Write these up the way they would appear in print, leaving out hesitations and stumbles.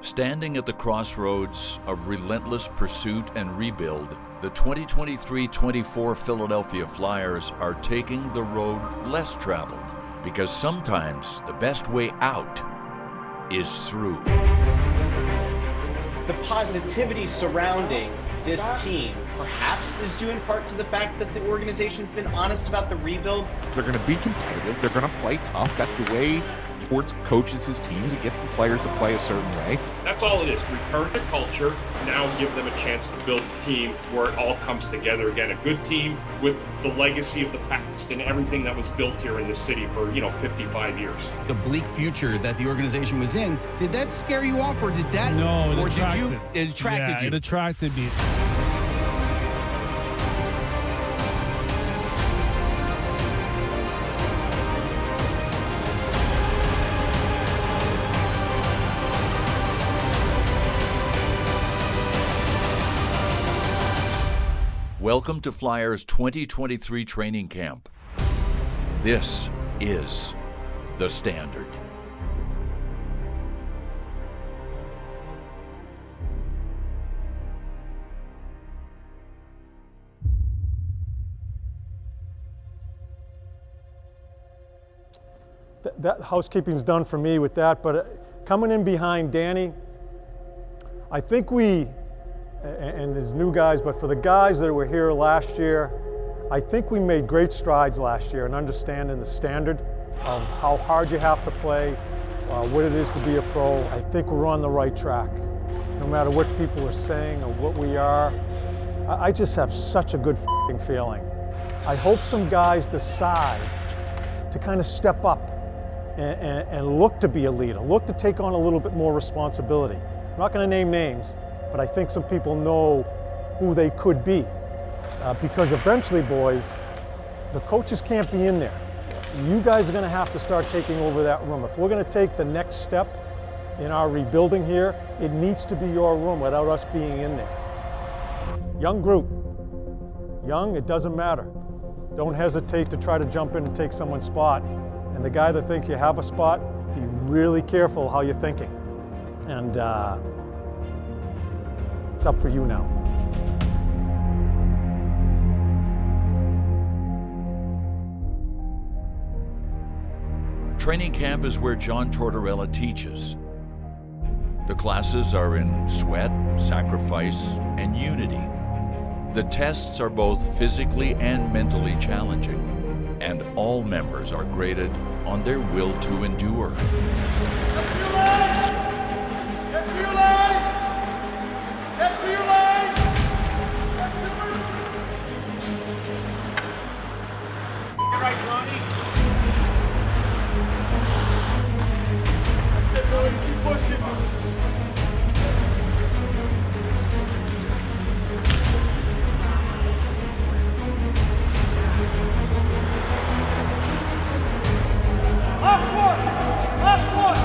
Standing at the crossroads of relentless pursuit and rebuild, the 2023-24 Philadelphia Flyers are taking the road less traveled, because sometimes the best way out is through. The positivity surrounding this team perhaps is due in part to the fact that the organization's been honest about the rebuild. They're going to be competitive. They're going to play tough. That's the way sports coaches his teams. It gets the players to play a certain way. That's all it is. Return to culture. Now give them a chance to build a team where it all comes together again. A good team with the legacy of the past and everything that was built here in this city for, 55 years. The bleak future that the organization was in, did that scare you off, or did that? No, it or attracted. Did you? It attracted you. It attracted me. Welcome to Flyers 2023 training camp. This is the standard. That housekeeping's done for me with that, but coming in behind Danny, I think and there's new guys, but for the guys that were here last year, I think we made great strides last year in understanding the standard of how hard you have to play, what it is to be a pro. I think we're on the right track. No matter what people are saying or what we are, I just have such a good feeling. I hope some guys decide to kind of step up and look to be a leader, look to take on a little bit more responsibility. I'm not going to name names, but I think some people know who they could be. Because eventually, boys, the coaches can't be in there. You guys are going to have to start taking over that room. If we're going to take the next step in our rebuilding here, it needs to be your room without us being in there. Young group. Young, it doesn't matter. Don't hesitate to try to jump in and take someone's spot. And the guy that thinks you have a spot, be really careful how you're thinking. And it's up for you now. Training camp is where John Tortorella teaches. The classes are in sweat, sacrifice, and unity. The tests are both physically and mentally challenging, and all members are graded on their will to endure. Get to your line! Get to your line! Get to your line! Get right, Johnny. That's it, Billy. Keep pushing. Last one! Last one!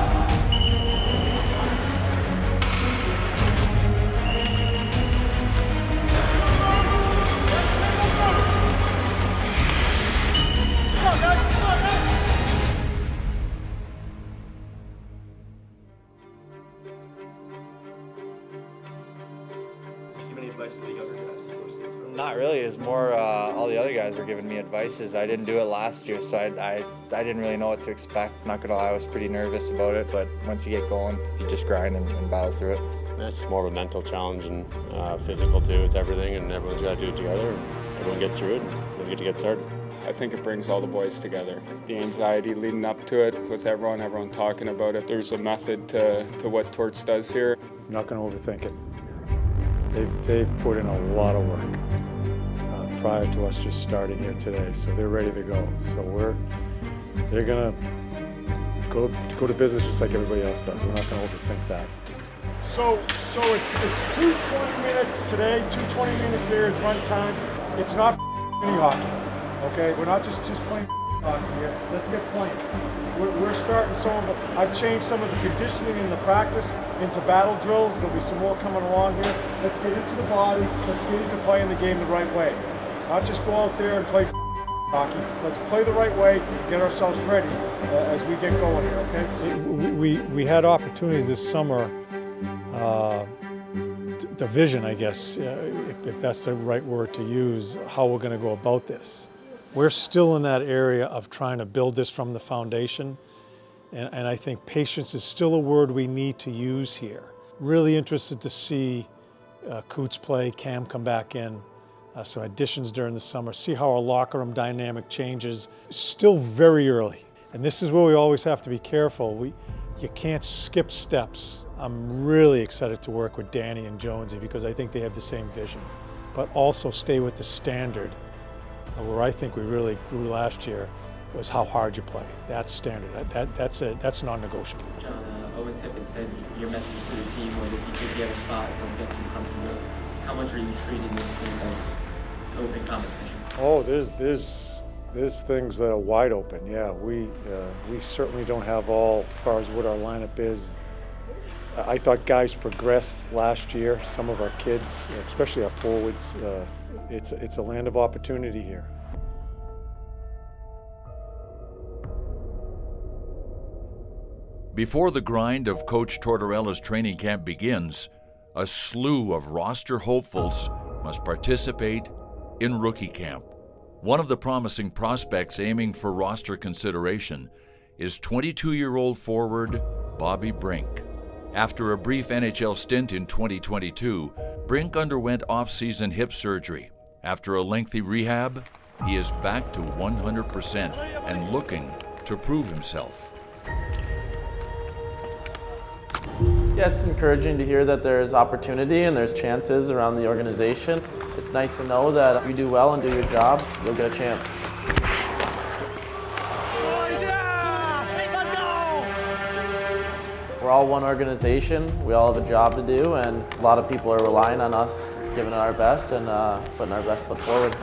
Come on, guys! Come on, guys! Give any advice to the younger guys, of course? Not really. It's more all the other guys were giving me advices. I didn't do it last year, so I didn't really know what to expect. Not gonna lie, I was pretty nervous about it, but once you get going, you just grind and battle through it. It's more of a mental challenge and physical too. It's everything, and everyone's got to do it together. And everyone gets through it, and we get to get started. I think it brings all the boys together. The anxiety leading up to it with everyone talking about it. There's a method to what Torch does here. I'm not going to overthink it. They've put in a lot of work prior to us just starting here today, so they're ready to go. So they're going to go to business just like everybody else does. We're not going to overthink that. So it's 2 20 minutes today, 2 20-minute periods run time. It's not mini hockey, okay? We're not just playing hockey here. Let's get playing. We're starting I've changed some of the conditioning in the practice into battle drills. There'll be some more coming along here. Let's get into the body. Let's get into playing the game the right way. Not just go out there and play hockey. Let's play the right way, get ourselves ready as we get going here, okay? We had opportunities this summer the vision, I guess, if that's the right word to use, how we're going to go about this. We're still in that area of trying to build this from the foundation, and I think patience is still a word we need to use here. Really interested to see Coots play, Cam come back in, some additions during the summer, see how our locker room dynamic changes. Still very early, and this is where we always have to be careful. You can't skip steps. I'm really excited to work with Danny and Jonesy because I think they have the same vision, but also stay with the standard. Where I think we really grew last year was how hard you play. That's standard. That's non-negotiable. John, Owen Tippett said your message to the team was if you think you have a spot, don't get too comfortable. How much are you treating this game as open competition? Oh, there's things that are wide open. Yeah, we certainly don't have all as far as what our lineup is. I thought guys progressed last year. Some of our kids, especially our forwards, it's a land of opportunity here. Before the grind of Coach Tortorella's training camp begins, a slew of roster hopefuls must participate in rookie camp. One of the promising prospects aiming for roster consideration is 22-year-old forward Bobby Brink. After a brief NHL stint in 2022, Brink underwent off-season hip surgery. After a lengthy rehab, he is back to 100% and looking to prove himself. Yeah, it's encouraging to hear that there's opportunity and there's chances around the organization. It's nice to know that if you do well and do your job, you'll get a chance. We're all one organization, we all have a job to do, and a lot of people are relying on us giving it our best and putting our best foot forward.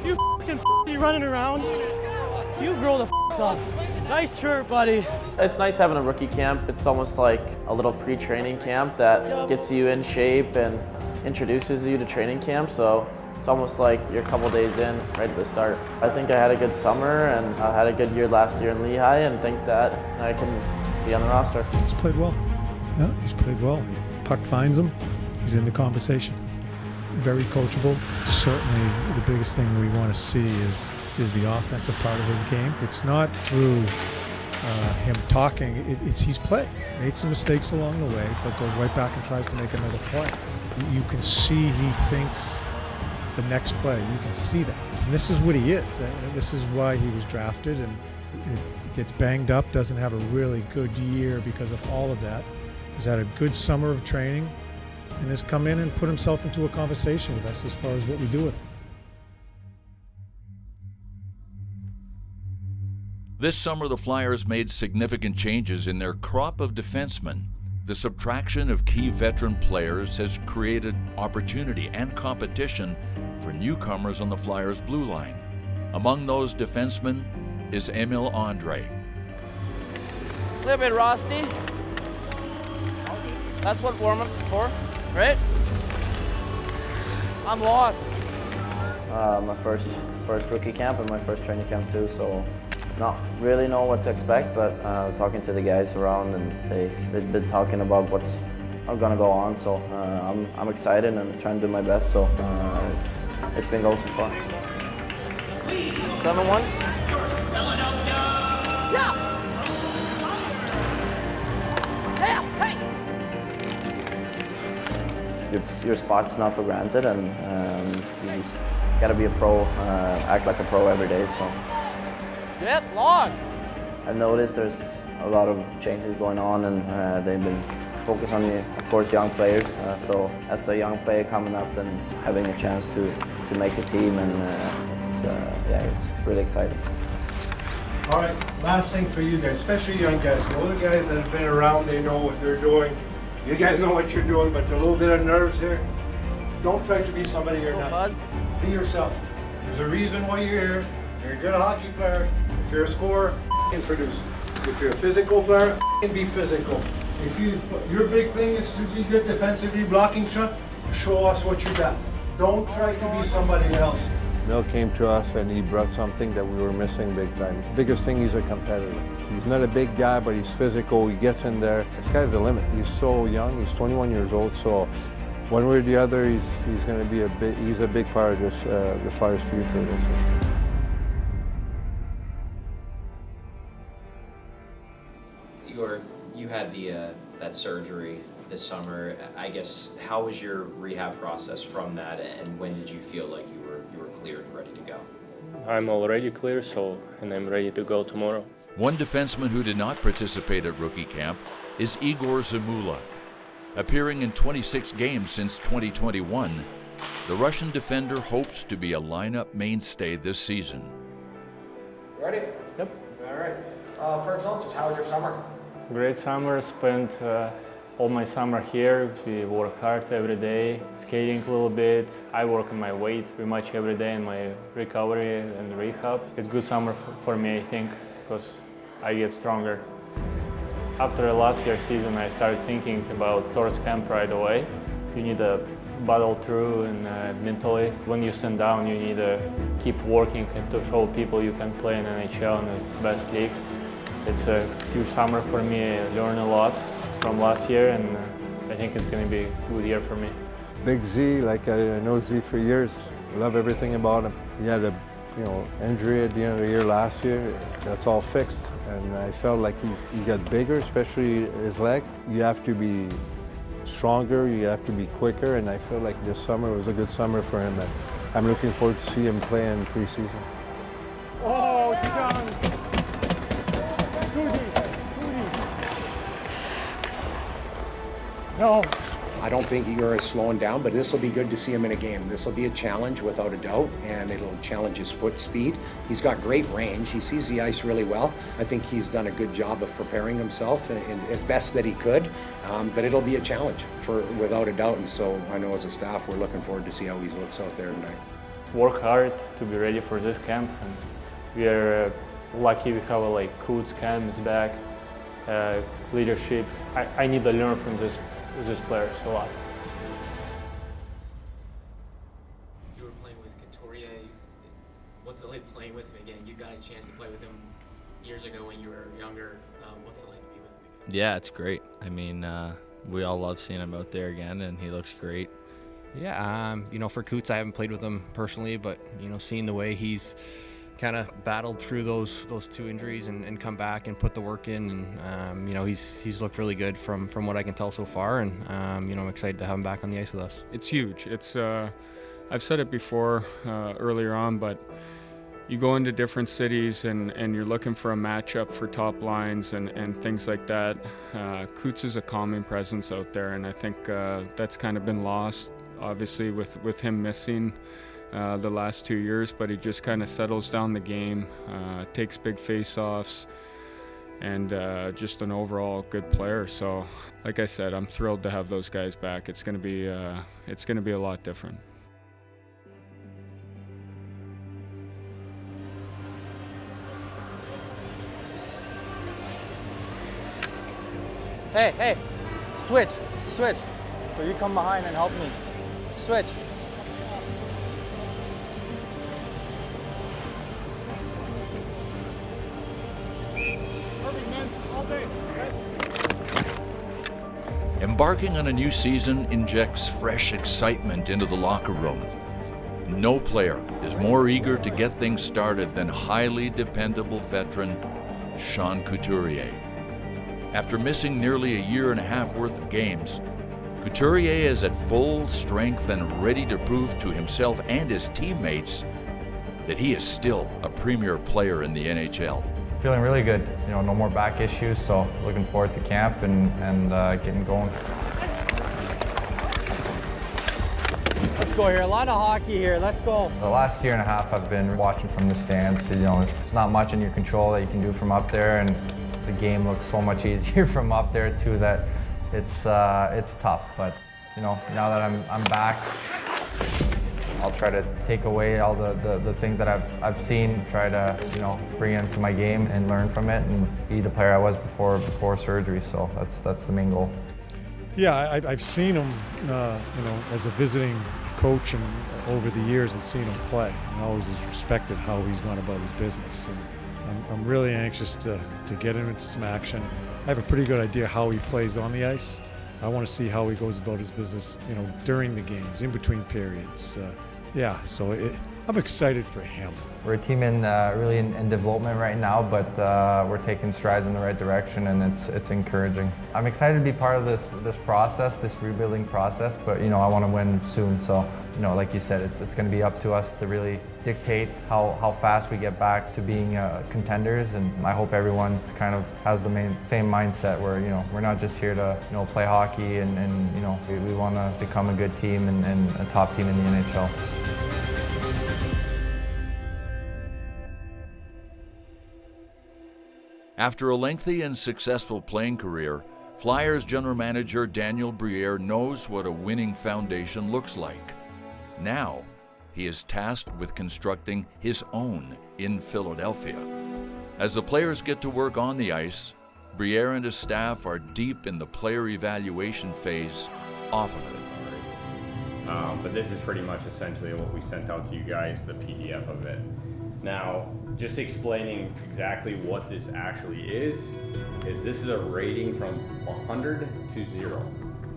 You f***ing running around. You grow the f*** up. Nice shirt, buddy. It's nice having a rookie camp. It's almost like a little pre-training camp that gets you in shape and introduces you to training camp. So it's almost like you're a couple days in, right at the start. I think I had a good summer and I had a good year last year in Lehigh and think that I can be on the roster. He's played well. Yeah, he's played well. Puck finds him, he's in the conversation. Very coachable. Certainly the biggest thing we want to see is the offensive part of his game. It's not through him talking, he's played. Made some mistakes along the way, but goes right back and tries to make another play. You can see he thinks the next play. You can see that. And this is what he is. This is why he was drafted, and it gets banged up, doesn't have a really good year because of all of that. He's had a good summer of training and has come in and put himself into a conversation with us as far as what we do with him. This summer, the Flyers made significant changes in their crop of defensemen. The subtraction of key veteran players has created opportunity and competition for newcomers on the Flyers' blue line. Among those defensemen is Emil Andre. A little bit rusty. That's what warm-up's for, right? I'm lost. My first rookie camp and my first training camp too, so not really know what to expect, but talking to the guys around, and they've been talking about what's gonna go on, so I'm excited and trying to do my best, so it's been going so far. 7-1. Yeah! Your spot's not for granted, and you just gotta be a pro, act like a pro every day, so. Yep, lost. I've noticed there's a lot of changes going on, and they've been focused on, of course, young players. So as a young player coming up and having a chance to make the team, and it's really exciting. All right, last thing for you guys, especially young guys. The older guys that have been around, they know what they're doing. You guys know what you're doing, but a little bit of nerves here. Don't try to be somebody you're not. Fuzz. Be yourself. There's a reason why you're here. You're a good hockey player. If you're a scorer, produce. If you're a physical player, be physical. If your big thing is to be good defensively, blocking shot, show us what you got. Don't try to be somebody else. Mel came to us and he brought something that we were missing big time. Biggest thing, he's a competitor. He's not a big guy, but he's physical. He gets in there. This guy's the limit. He's so young. He's 21 years old. So one way or the other, he's going to be he's a big part of this, the Flyers' future. That's for sure. Igor, you had that surgery this summer. I guess how was your rehab process from that, and when did you feel like you were cleared and ready to go? I'm already clear, and I'm ready to go tomorrow. One defenseman who did not participate at rookie camp is Igor Zamula. Appearing in 26 games since 2021, the Russian defender hopes to be a lineup mainstay this season. Ready? Yep. All right. First off, just how was your summer? Great summer. Spent all my summer here. We work hard every day, skating a little bit. I work on my weight pretty much every day in my recovery and rehab. It's good summer for me, I think, because I get stronger. After last year's season, I started thinking about towards camp right away. You need to battle through and mentally. When you stand down, you need to keep working and to show people you can play in NHL in the best league. It's a huge summer for me. I learned a lot from last year, and I think it's going to be a good year for me. Big Z, like I know Z for years. Love everything about him. He had a injury at the end of the year last year. That's all fixed, and I felt like he got bigger, especially his legs. You have to be stronger, you have to be quicker, and I feel like this summer was a good summer for him. And I'm looking forward to see him play in preseason. Oh, John! No. I don't think Igor is slowing down, but this will be good to see him in a game. This will be a challenge without a doubt, and it'll challenge his foot speed. He's got great range. He sees the ice really well. I think he's done a good job of preparing himself as best that he could, but it'll be a challenge without a doubt. And so I know as a staff, we're looking forward to see how he looks out there tonight. Work hard to be ready for this camp, and we are lucky we have Coots camps back, leadership. I need to learn from this players a lot. You were playing with Couturier. What's it like playing with him again? You got a chance to play with him years ago when you were younger. What's it like to be with him again? Yeah, it's great. I mean, we all love seeing him out there again, and he looks great. Yeah, for Coots, I haven't played with him personally, but seeing the way he's kind of battled through those two injuries and come back and put the work in, and he's looked really good from what I can tell so far, and I'm excited to have him back on the ice with us. It's huge. It's I've said it before earlier on, but you go into different cities and you're looking for a matchup for top lines and things like that. Coots is a calming presence out there, and I think that's kind of been lost, obviously, with him missing the last 2 years, but he just kind of settles down the game, takes big face-offs, and just an overall good player. So, like I said, I'm thrilled to have those guys back. It's going to be a lot different. Hey, switch. So you come behind and help me. Switch. Embarking on a new season injects fresh excitement into the locker room. No player is more eager to get things started than highly dependable veteran Sean Couturier. After missing nearly a year and a half worth of games, Couturier is at full strength and ready to prove to himself and his teammates that he is still a premier player in the NHL. Feeling really good. No more back issues, so looking forward to camp and getting going. Let's go here. A lot of hockey here. Let's go. The last year and a half I've been watching from the stands. There's not much in your control that you can do from up there, and the game looks so much easier from up there too that it's tough. But now that I'm back, I'll try to take away all the things that I've seen, try to bring into my game and learn from it and be the player I was before surgery. So that's the main goal. Yeah, I've seen him, as a visiting coach and over the years has seen him play and always has respected how he's gone about his business. And I'm really anxious to get him into some action. I have a pretty good idea how he plays on the ice. I want to see how he goes about his business, you know, during the games, in between periods. I'm excited for him. We're a team really in development right now, but we're taking strides in the right direction, and it's encouraging. I'm excited to be part of this process, this rebuilding process, but you know, I want to win soon. So, you know, like you said, it's going to be up to us to really dictate how fast we get back to being contenders, and I hope everyone's kind of has the same mindset where, you know, we're not just here to, you know, play hockey and you know, we want to become a good team and a top team in the NHL. After a lengthy and successful playing career, Flyers general manager Daniel Briere knows what a winning foundation looks like. Now, he is tasked with constructing his own in Philadelphia. As the players get to work on the ice, Briere and his staff are deep in the player evaluation phase off of it. But this is pretty much essentially what we sent out to you guys, the PDF of it. Now, just explaining exactly what this actually is this is a rating from 100 to 0.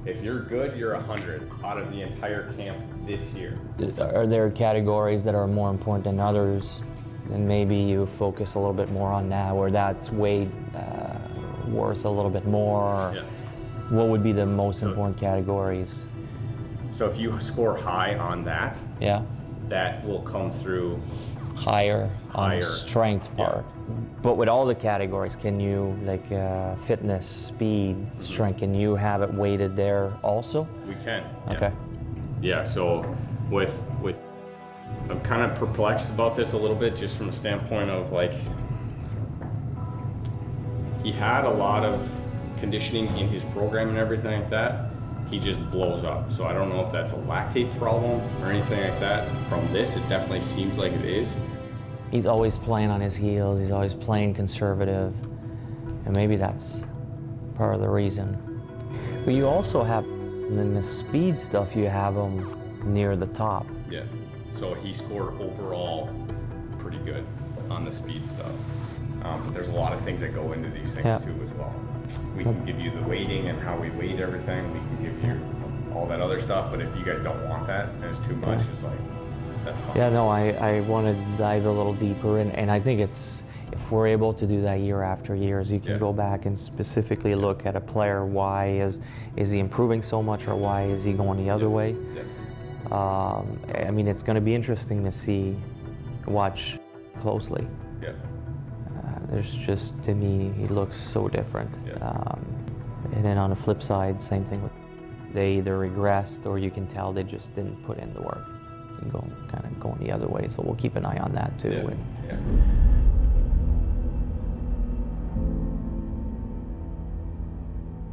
If you're good, you're 100 out of the entire camp this year. Are there categories that are more important than others? And maybe you focus a little bit more on that, or that's way worth a little bit more? Yeah. What would be the most important categories? So if you score high on that, yeah, that will come through higher on the strength part. But with all the categories, can you, like fitness, speed, strength, can you have it weighted there also? We can. Okay. Yeah, so with I'm kind of perplexed about this a little bit, just from a standpoint of, like, he had a lot of conditioning in his program and everything like that. He just blows up. So I don't know if that's a lactate problem or anything like that. From this, it definitely seems like it is. He's always playing on his heels. He's always playing conservative. And maybe that's part of the reason. But you also have, in the speed stuff, you have him near the top. Yeah. So he scored overall pretty good on the speed stuff. But there's a lot of things that go into these things too as well. We can give you the weighting and how we weight everything. We can give you all that other stuff. But if you guys don't want that and it's too much, it's like, that's fine. Yeah, no, I want to dive a little deeper. And I think it's, if we're able to do that year after year, you can go back and specifically look at a player. Why is he improving so much, or why is he going the other way? I mean, it's going to be interesting to watch closely. Yeah. There's just, to me, he looks so different. And then on the flip side, same thing. They either regressed, or you can tell they just didn't put in the work and kind of going the other way. So we'll keep an eye on that too.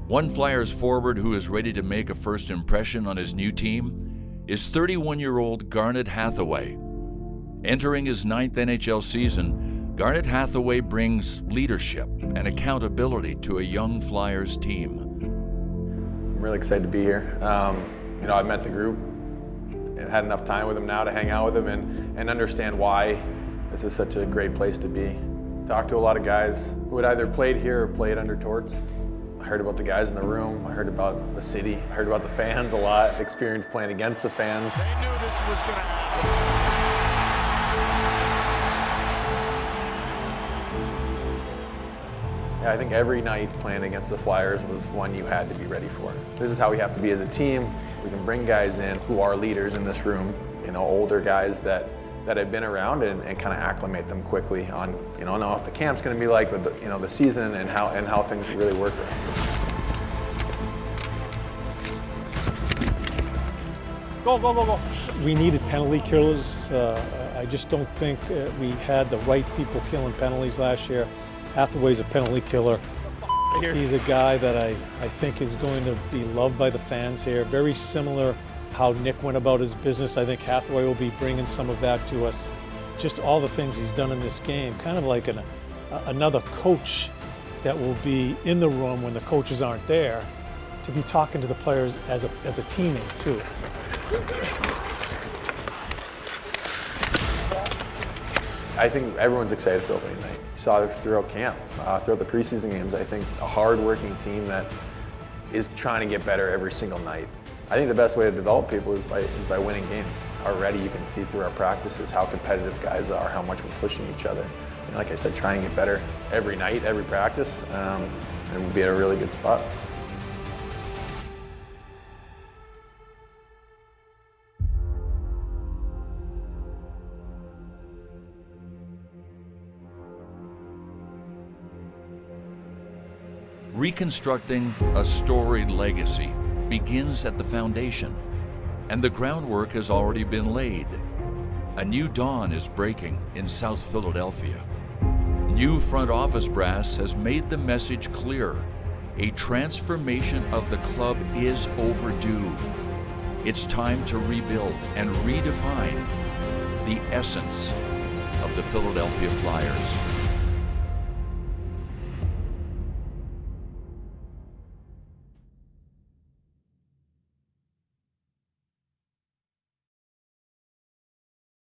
One Flyers forward who is ready to make a first impression on his new team is 31-year-old Garnet Hathaway. Entering his 9th NHL season, Garnet Hathaway brings leadership and accountability to a young Flyers team. I'm really excited to be here. You know, I've met the group and had enough time with them now to hang out with them and understand why this is such a great place to be. Talked to a lot of guys who had either played here or played under Torts. I heard about the guys in the room, I heard about the city, I heard about the fans a lot, experience playing against the fans. They knew this was going to happen. Yeah, I think every night playing against the Flyers was one you had to be ready for. This is how we have to be as a team. We can bring guys in who are leaders in this room, you know, older guys that have been around and kind of acclimate them quickly on, you know what the camp's going to be like, but you know, the season and how things really work. Go, go, go, go. We needed penalty killers. I just don't think we had the right people killing penalties last year. Hathaway's a penalty killer. He's a guy that I think is going to be loved by the fans here. Very similar how Nick went about his business. I think Hathaway will be bringing some of that to us. Just all the things he's done in this game, kind of like another coach that will be in the room when the coaches aren't there, to be talking to the players as a teammate too. I think everyone's excited for opening night. You saw it throughout camp, throughout the preseason games. I think a hard-working team that is trying to get better every single night. I think the best way to develop people is by winning games. Already you can see through our practices how competitive guys are, how much we're pushing each other. And like I said, trying to get better every night, every practice, and we'll be at a really good spot. Reconstructing a storied legacy begins at the foundation, and the groundwork has already been laid. A new dawn is breaking in South Philadelphia. New front office brass has made the message clear. A transformation of the club is overdue. It's time to rebuild and redefine the essence of the Philadelphia Flyers.